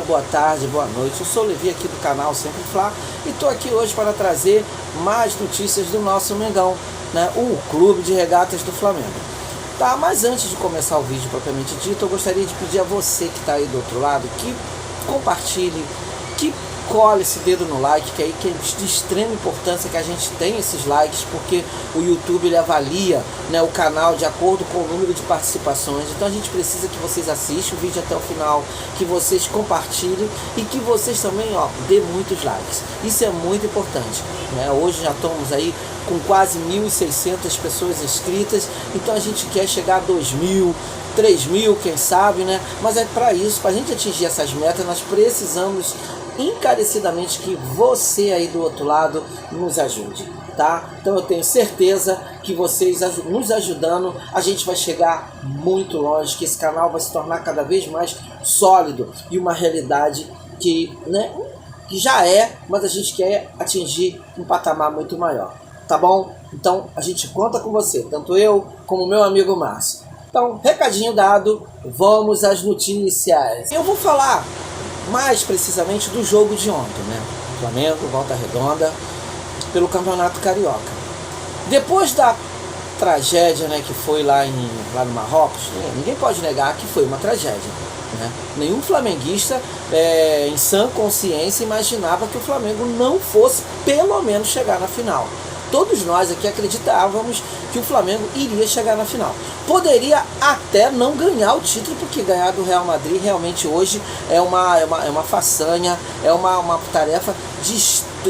boa tarde, boa noite. Eu sou o Levi aqui do canal Sempre Fla e estou aqui hoje para trazer mais notícias do nosso Mengão, né? O Clube de Regatas do Flamengo. Tá, mas antes de começar o vídeo propriamente dito, eu gostaria de pedir a você que está aí do outro lado que compartilhe, que cole esse dedo no like, que é de extrema importância que a gente tenha esses likes, porque o YouTube ele avalia, né, o canal de acordo com o número de participações. Então a gente precisa que vocês assistam o vídeo até o final, que vocês compartilhem e que vocês também dê muitos likes. Isso é muito importante, né? Hoje já estamos aí com quase 1.600 pessoas inscritas, então a gente quer chegar a 2.000, 3.000, quem sabe, né? Mas é para isso, para a gente atingir essas metas, nós precisamos encarecidamente que você aí do outro lado nos ajude, tá? Então eu tenho certeza que vocês nos ajudando, a gente vai chegar muito longe, que esse canal vai se tornar cada vez mais sólido e uma realidade que, né, que já é, mas a gente quer atingir um patamar muito maior, tá bom? Então a gente conta com você, tanto eu como meu amigo Márcio. Então, recadinho dado, vamos às notícias. Eu vou falar mais precisamente do jogo de ontem, né? Flamengo, Volta Redonda, pelo Campeonato Carioca. Depois da tragédia, né, que foi lá no Marrocos, ninguém pode negar que foi uma tragédia, né? Nenhum flamenguista em sã consciência imaginava que o Flamengo não fosse pelo menos chegar na final. Todos nós aqui acreditávamos que o Flamengo iria chegar na final. Poderia até não ganhar o título, porque ganhar do Real Madrid realmente hoje é uma façanha, é uma tarefa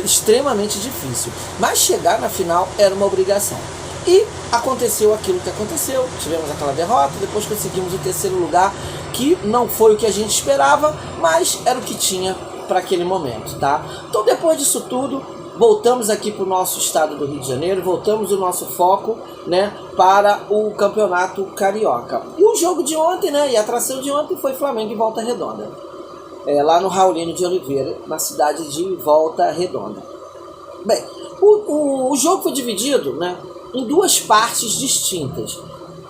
extremamente difícil. Mas chegar na final era uma obrigação. E aconteceu aquilo que aconteceu, tivemos aquela derrota, depois conseguimos o terceiro lugar, que não foi o que a gente esperava, mas era o que tinha para aquele momento, tá? Então depois disso tudo, voltamos aqui para o nosso estado do Rio de Janeiro, voltamos o nosso foco, né, para o Campeonato Carioca. E o jogo de ontem, né, e a atração de ontem foi Flamengo e Volta Redonda, lá no Raulino de Oliveira, na cidade de Volta Redonda. Bem, o jogo foi dividido, né, em duas partes distintas.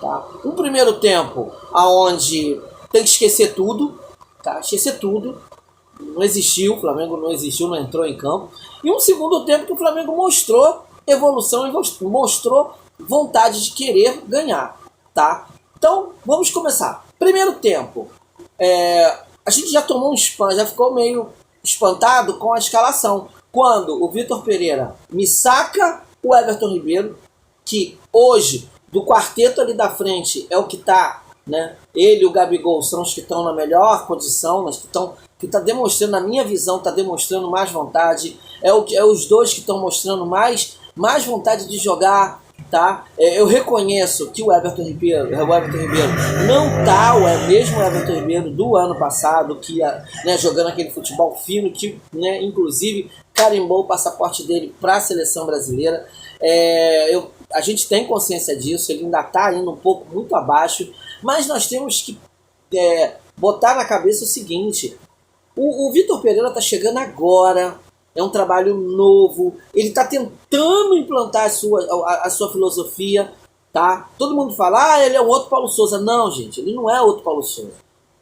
Tá? Um primeiro tempo, onde tem que esquecer tudo, tá? Esquecer tudo. Não existiu, o Flamengo não existiu, não entrou em campo. E um segundo tempo que o Flamengo mostrou evolução e mostrou vontade de querer ganhar, tá? Então, vamos começar. Primeiro tempo, a gente já tomou um spam, já ficou meio espantado com a escalação. Quando o Vitor Pereira me saca o Everton Ribeiro, que hoje, do quarteto ali da frente, é o que está, né? Ele e o Gabigol são os que estão na melhor condição, mas que está demonstrando, na minha visão, está demonstrando mais vontade, é os dois que estão mostrando mais vontade de jogar, tá? Eu reconheço que o Everton Ribeiro não tá mesmo o Everton Ribeiro do ano passado, que ia, né, jogando aquele futebol fino, que, né, inclusive carimbou o passaporte dele para a seleção brasileira. A gente tem consciência disso, ele ainda está indo um pouco muito abaixo, mas nós temos que botar na cabeça o seguinte: o Vitor Pereira está chegando agora, é um trabalho novo, ele está tentando implantar a sua filosofia, tá? Todo mundo fala, ele é um outro Paulo Souza. Não, gente, ele não é outro Paulo Souza.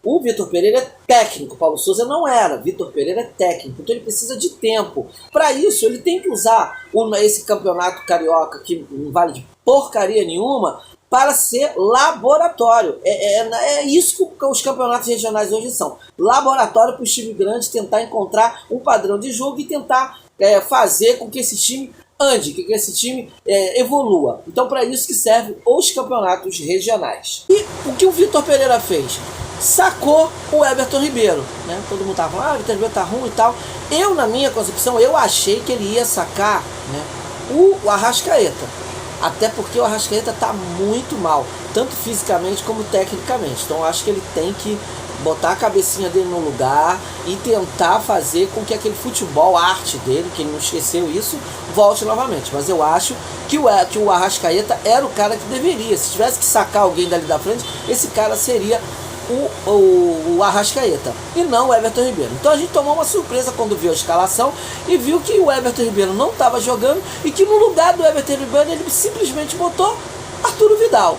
O Vitor Pereira é técnico, Paulo Souza não era. Vitor Pereira é técnico, então ele precisa de tempo. Para isso, ele tem que usar esse campeonato carioca, que não vale de porcaria nenhuma, para ser laboratório. É isso que os campeonatos regionais hoje são. Laboratório para o time grande tentar encontrar um padrão de jogo e tentar fazer com que esse time ande, que esse time evolua. Então, para isso que servem os campeonatos regionais. E o que o Vitor Pereira fez? Sacou o Everton Ribeiro, né? Todo mundo tava falando, o Everton Ribeiro tá ruim e tal. Eu, na minha concepção, eu achei que ele ia sacar, né, o Arrascaeta. Até porque o Arrascaeta tá muito mal, tanto fisicamente como tecnicamente. Então eu acho que ele tem que botar a cabecinha dele no lugar e tentar fazer com que aquele futebol, a arte dele, que ele não esqueceu isso, volte novamente. Mas eu acho que o Arrascaeta era o cara que deveria. Se tivesse que sacar alguém dali da frente, esse cara seria o Arrascaeta e não o Everton Ribeiro. Então a gente tomou uma surpresa quando viu a escalação e viu que o Everton Ribeiro não estava jogando e que no lugar do Everton Ribeiro ele simplesmente botou Arturo Vidal.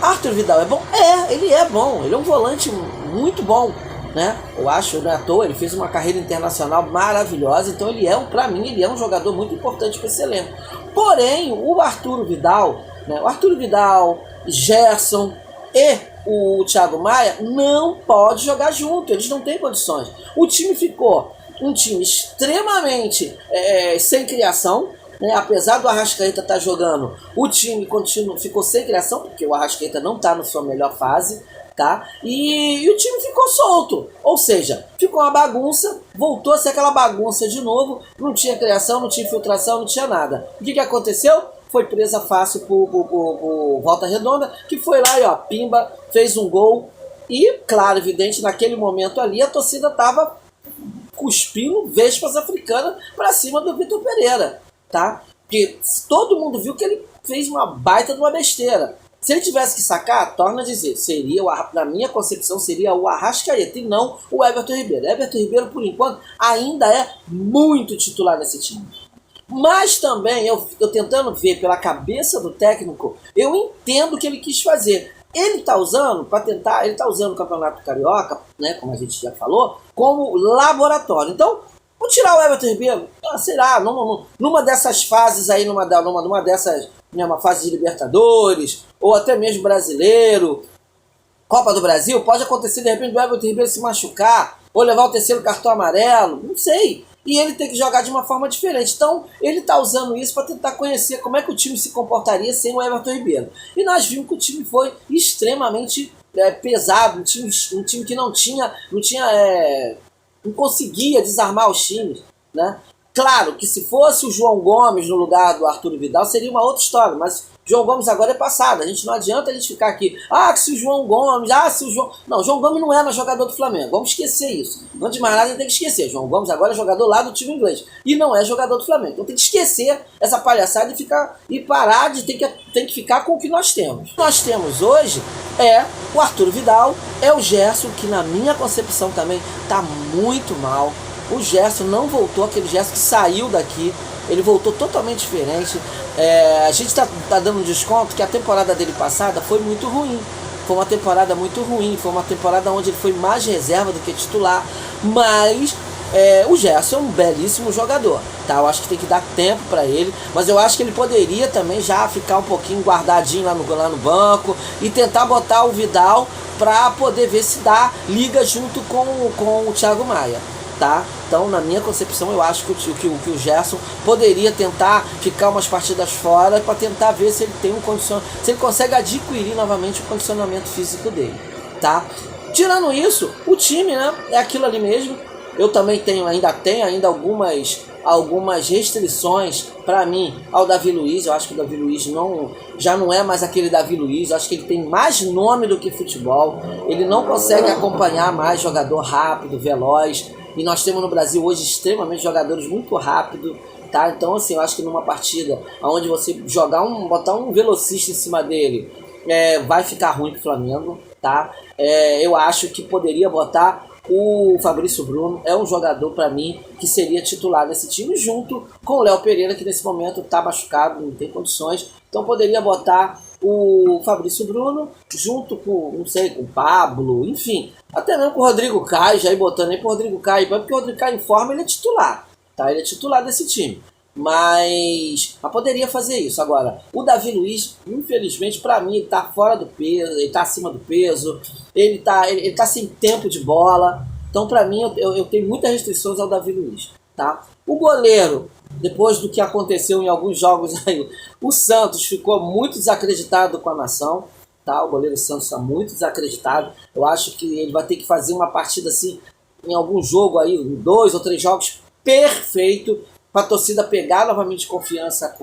Arthur Vidal é bom? Ele é bom, ele é um volante muito bom, né? Eu acho, não é à toa, ele fez uma carreira internacional maravilhosa, então para mim, ele é um jogador muito importante para esse elenco. Porém, o Arturo Vidal, né? O Arturo Vidal, Gerson e o Thiago Maia não pode jogar junto, eles não têm condições. O time ficou um time extremamente sem criação, né? Apesar do Arrascaeta estar jogando, o time ficou sem criação, porque o Arrascaeta não está na sua melhor fase, tá? E o time ficou solto, ou seja, ficou uma bagunça, voltou a ser aquela bagunça de novo, não tinha criação, não tinha infiltração, não tinha nada. O que aconteceu? Foi presa fácil por Volta Redonda, que foi lá e ó, pimba, fez um gol. E, claro, evidente, naquele momento ali, a torcida estava cuspindo vespas africanas para cima do Vitor Pereira, tá? Porque todo mundo viu que ele fez uma baita de uma besteira. Se ele tivesse que sacar, torna a dizer, na minha concepção, seria o Arrascaeta e não o Everton Ribeiro. Everton Ribeiro, por enquanto, ainda é muito titular nesse time. Mas também, eu tentando ver pela cabeça do técnico, eu entendo o que ele quis fazer. Ele está usando o Campeonato Carioca, né, como a gente já falou, como laboratório. Então, vou tirar o Everton Ribeiro, sei lá, numa dessas fases aí, numa dessas, uma fase de Libertadores, ou até mesmo Brasileiro, Copa do Brasil, pode acontecer de repente o Everton Ribeiro se machucar, ou levar o terceiro cartão amarelo, não sei. E ele tem que jogar de uma forma diferente. Então, ele está usando isso para tentar conhecer como é que o time se comportaria sem o Everton Ribeiro. E nós vimos que o time foi extremamente pesado, um time que não conseguia desarmar os times, né? Claro que se fosse o João Gomes no lugar do Arturo Vidal seria uma outra história, mas João Gomes agora é passado. A gente não adianta a gente ficar aqui, que se o João Gomes, se o João... Não, João Gomes não é mais jogador do Flamengo, vamos esquecer isso. Antes de mais nada a gente tem que esquecer, João Gomes agora é jogador lá do time inglês e não é jogador do Flamengo. Então tem que esquecer essa palhaçada e parar de tem que ficar com o que nós temos. O que nós temos hoje é o Arturo Vidal, é o Gerson, que na minha concepção também está muito mal. O Gerson não voltou, aquele Gerson que saiu daqui, ele voltou totalmente diferente. A gente tá dando um desconto que a temporada dele passada foi muito ruim. Foi uma temporada muito ruim, foi uma temporada onde ele foi mais reserva do que titular, mas o Gerson é um belíssimo jogador, tá? Eu acho que tem que dar tempo para ele, mas eu acho que ele poderia também já ficar um pouquinho guardadinho lá no banco e tentar botar o Vidal para poder ver se dá liga junto com o Thiago Maia. Tá? Então, na minha concepção, eu acho que o Gerson poderia tentar ficar umas partidas fora para tentar ver se ele tem se ele consegue adquirir novamente o condicionamento físico dele, tá? Tirando isso, o time, né, é aquilo ali mesmo. Eu também tenho ainda algumas restrições para mim ao Davi Luiz. Eu acho que o Davi Luiz já não é mais aquele Davi Luiz. Eu acho que ele tem mais nome do que futebol. Ele não consegue acompanhar mais jogador rápido, veloz. E nós temos no Brasil hoje extremamente jogadores muito rápidos, tá? Então, assim, eu acho que numa partida onde você botar um velocista em cima dele, vai ficar ruim pro Flamengo, tá? Eu acho que poderia botar o Fabrício Bruno, é um jogador para mim que seria titular nesse time, junto com o Léo Pereira, que nesse momento tá machucado, não tem condições. Então poderia botar o Fabrício Bruno junto com, não sei, com o Pablo, enfim, até mesmo com o Rodrigo Caio, já ir botando aí pro Rodrigo Caio, porque o Rodrigo Caio em forma, ele é titular, tá? Ele é titular desse time. Mas poderia fazer isso. Agora, o Davi Luiz, infelizmente, para mim, ele tá fora do peso, ele tá acima do peso, ele tá sem tempo de bola. Então, para mim, eu tenho muitas restrições ao Davi Luiz, tá? O goleiro, depois do que aconteceu em alguns jogos aí, o Santos ficou muito desacreditado com a nação, tá? O goleiro Santos está muito desacreditado. Eu acho que ele vai ter que fazer uma partida assim, em algum jogo aí, 2 ou 3 jogos, perfeito, para a torcida pegar novamente confiança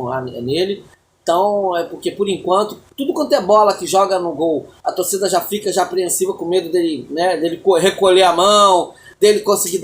nele. Então, porque por enquanto, tudo quanto é bola que joga no gol, a torcida já fica apreensiva com medo dele, né, dele recolher a mão, dele conseguir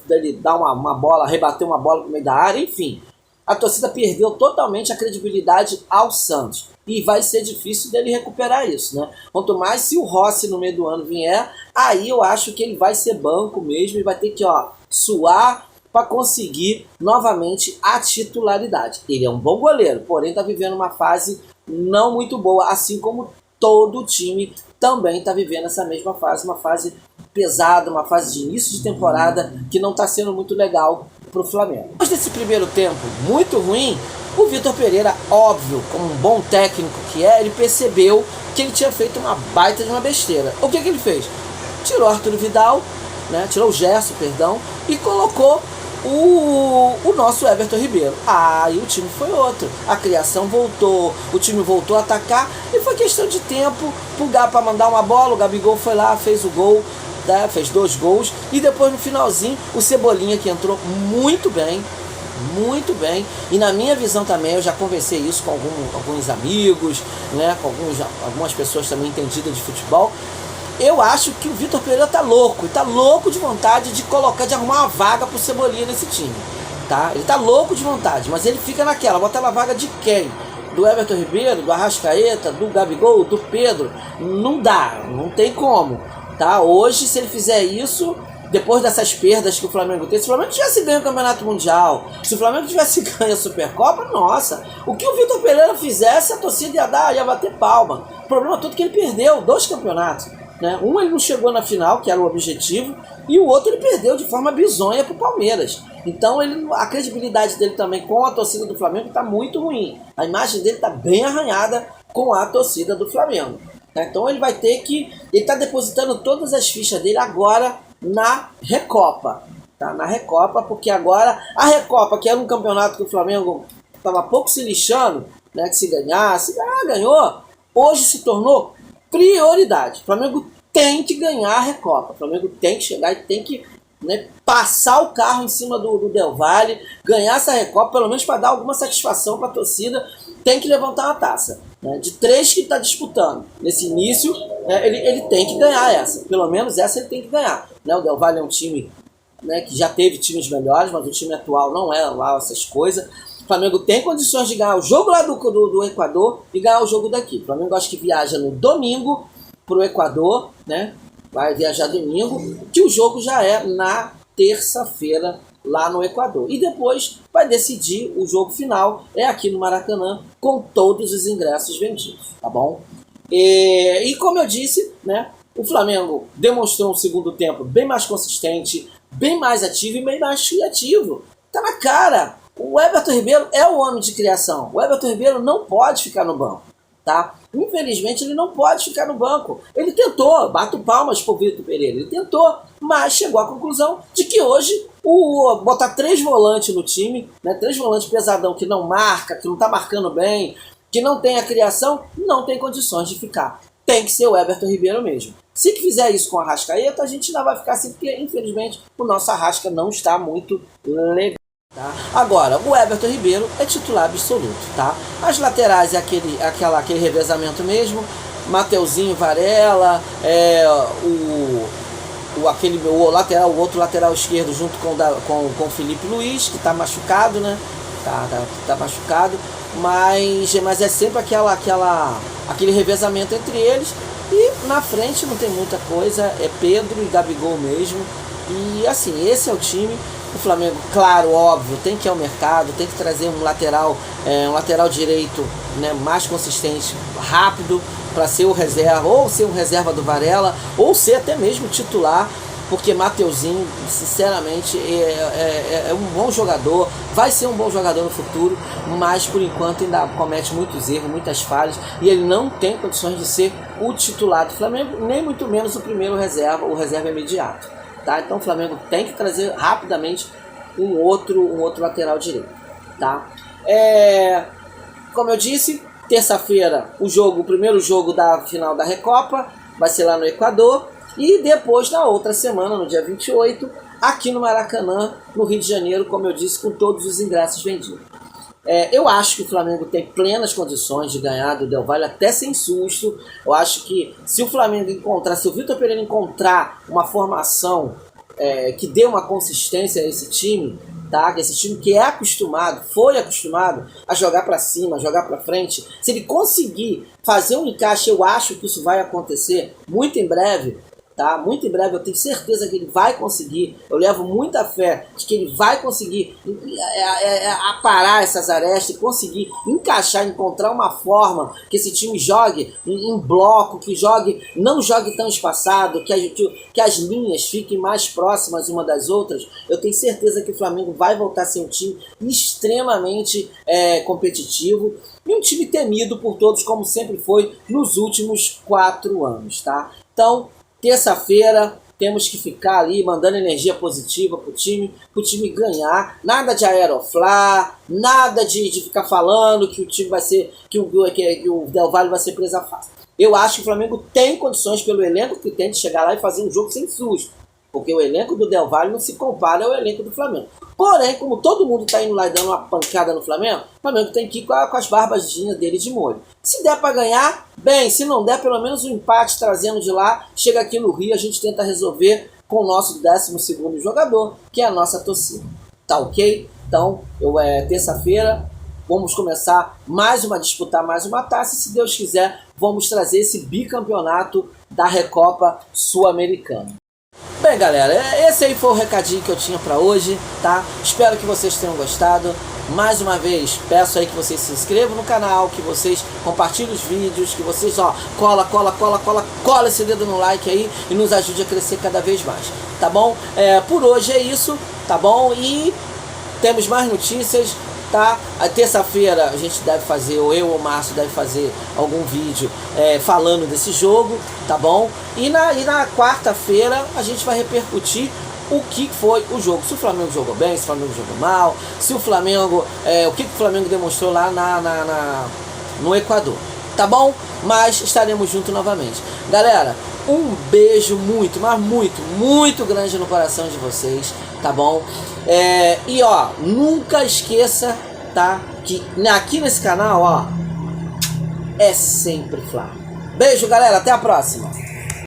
dele dar uma bola, rebater uma bola no meio da área, enfim. A torcida perdeu totalmente a credibilidade ao Santos. E vai ser difícil dele recuperar isso, né? Quanto mais se o Rossi no meio do ano vier, aí eu acho que ele vai ser banco mesmo e vai ter que suar para conseguir novamente a titularidade. Ele é um bom goleiro, porém está vivendo uma fase não muito boa, assim como todo o time também está vivendo essa mesma fase, uma fase pesada, uma fase de início de temporada que não está sendo muito legal para o Flamengo. Depois desse primeiro tempo muito ruim, o Vitor Pereira, óbvio, como um bom técnico que é, ele percebeu que ele tinha feito uma baita de uma besteira. O que ele fez? Tirou Arthur Vidal, né? Tirou o Gerson, perdão, e colocou o nosso Everton Ribeiro. Aí o time foi outro. A criação voltou, o time voltou a atacar e foi questão de tempo para mandar uma bola. O Gabigol foi lá, fez o gol, né? Fez 2 gols e depois no finalzinho o Cebolinha, que entrou muito bem, e na minha visão também, eu já conversei isso com alguns amigos, né, com algumas pessoas também entendidas de futebol. Eu acho que o Vitor Pereira tá louco de vontade de arrumar uma vaga pro Cebolinha nesse time, tá? Ele tá louco de vontade, mas ele fica naquela, bota a vaga de quem? Do Everton Ribeiro, do Arrascaeta, do Gabigol, do Pedro? Não dá, não tem como, tá? Hoje, se ele fizer isso, depois dessas perdas que o Flamengo tem, se o Flamengo tivesse ganho o Campeonato Mundial, se o Flamengo tivesse ganho a Supercopa, nossa, o que o Vitor Pereira fizesse, a torcida ia bater palma. O problema todo é que ele perdeu 2 campeonatos, né? Um ele não chegou na final, que era o objetivo, e o outro ele perdeu de forma bizonha para o Palmeiras. Então a credibilidade dele também com a torcida do Flamengo está muito ruim. A imagem dele está bem arranhada com a torcida do Flamengo. Então ele vai ter que... Ele está depositando todas as fichas dele agora na Recopa, tá? Na Recopa, porque agora a Recopa, que era um campeonato que o Flamengo estava pouco se lixando, né, que se ganhasse, ganhou, hoje se tornou prioridade. O Flamengo tem que ganhar a Recopa, o Flamengo tem que chegar e tem que, né, passar o carro em cima do Del Valle, ganhar essa Recopa, pelo menos para dar alguma satisfação para a torcida. Tem que levantar uma taça, né? De 3 que está disputando nesse início, ele tem que ganhar essa, pelo menos essa ele tem que ganhar, né? O Del Valle é um time, né, que já teve times melhores, mas o time atual não é lá essas coisas. O Flamengo tem condições de ganhar o jogo lá do Equador e ganhar o jogo daqui. O Flamengo acho que viaja no domingo para o Equador, né? Vai viajar domingo, que o jogo já é na terça-feira lá no Equador. E depois vai decidir o jogo final, é aqui no Maracanã, com todos os ingressos vendidos, tá bom? E como eu disse, né, o Flamengo demonstrou um segundo tempo bem mais consistente, bem mais ativo e bem mais criativo. Tá na cara. O Everton Ribeiro é o homem de criação. O Everton Ribeiro não pode ficar no banco, tá? Infelizmente ele não pode ficar no banco. Ele tentou, bato palmas pro Vitor Pereira, ele tentou, mas chegou à conclusão de que hoje botar 3 volantes no time, né, 3 volantes pesadão que não marca, que não tá marcando bem, que não tem a criação, não tem condições de ficar. Tem que ser o Everton Ribeiro mesmo. Se fizer isso com a Arrascaeta, a gente ainda vai ficar assim, porque infelizmente o nosso Arrasca não está muito legal. Tá? Agora, o Everton Ribeiro é titular absoluto, tá? As laterais é aquele revezamento mesmo, Mateuzinho, Varela, o outro lateral esquerdo junto com o Felipe Luiz, que está machucado, né? Tá machucado, mas é sempre aquele revezamento entre eles. E na frente não tem muita coisa, é Pedro e Gabigol mesmo. E assim, esse é o time. O Flamengo, claro, óbvio, tem que ir ao mercado, tem que trazer um lateral direito, né, mais consistente, rápido, para ser o reserva, ou ser um reserva do Varela, ou ser até mesmo titular, porque Mateuzinho, sinceramente, é um bom jogador, vai ser um bom jogador no futuro, mas por enquanto ainda comete muitos erros, muitas falhas, e ele não tem condições de ser o titular do Flamengo, nem muito menos o primeiro reserva, o reserva imediato. Tá? Então o Flamengo tem que trazer rapidamente um outro lateral direito. Tá? Como eu disse, terça-feira o primeiro jogo da final da Recopa vai ser lá no Equador. E depois, na outra semana, no dia 28, aqui no Maracanã, no Rio de Janeiro, como eu disse, com todos os ingressos vendidos. Eu acho que o Flamengo tem plenas condições de ganhar do Del Valle, até sem susto. Eu acho que se o Vitor Pereira encontrar uma formação que dê uma consistência a esse time, tá? Esse time que foi acostumado a jogar para cima, a jogar para frente, se ele conseguir fazer um encaixe, eu acho que isso vai acontecer muito em breve, tá? Muito em breve, eu tenho certeza que ele vai conseguir. Eu levo muita fé de que ele vai conseguir aparar essas arestas e conseguir encaixar, encontrar uma forma que esse time jogue em bloco, que não jogue tão espaçado, que as linhas fiquem mais próximas uma das outras. Eu tenho certeza que o Flamengo vai voltar a ser um time extremamente competitivo e um time temido por todos, como sempre foi nos últimos 4 anos, tá? Então, terça-feira, temos que ficar ali mandando energia positiva pro time ganhar. Nada de aeroflá, nada de ficar falando que o time vai ser, que o Del Valle vai ser presa fácil. Eu acho que o Flamengo tem condições, pelo elenco que tem, de chegar lá e fazer um jogo sem susto. Porque o elenco do Del Valle não se compara ao elenco do Flamengo. Porém, como todo mundo está indo lá e dando uma pancada no Flamengo, o Flamengo tem que ir com as barbadinhas dele de molho. Se der para ganhar, bem. Se não der, pelo menos um empate trazendo de lá. Chega aqui no Rio, a gente tenta resolver com o nosso 12º jogador, que é a nossa torcida. Tá ok? Então, terça-feira, vamos começar disputar mais uma taça. E se Deus quiser, vamos trazer esse bicampeonato da Recopa Sul-Americana. Bem, galera, esse aí foi o recadinho que eu tinha pra hoje, tá? Espero que vocês tenham gostado. Mais uma vez, peço aí que vocês se inscrevam no canal, que vocês compartilhem os vídeos, que vocês, cola esse dedo no like aí e nos ajude a crescer cada vez mais, tá bom? Por hoje é isso, tá bom? E temos mais notícias, tá? A terça-feira a gente deve fazer, ou eu ou o Márcio deve fazer algum vídeo falando desse jogo, tá bom? E na quarta-feira a gente vai repercutir o que foi o jogo. Se o Flamengo jogou bem, se o Flamengo jogou mal, se o Flamengo, o que o Flamengo demonstrou lá no Equador, tá bom? Mas estaremos juntos novamente. Galera, um beijo muito, mas muito grande no coração de vocês, tá bom? E ó, nunca esqueça, tá? Que aqui nesse canal, ó, é sempre Flá. Beijo, galera, até a próxima.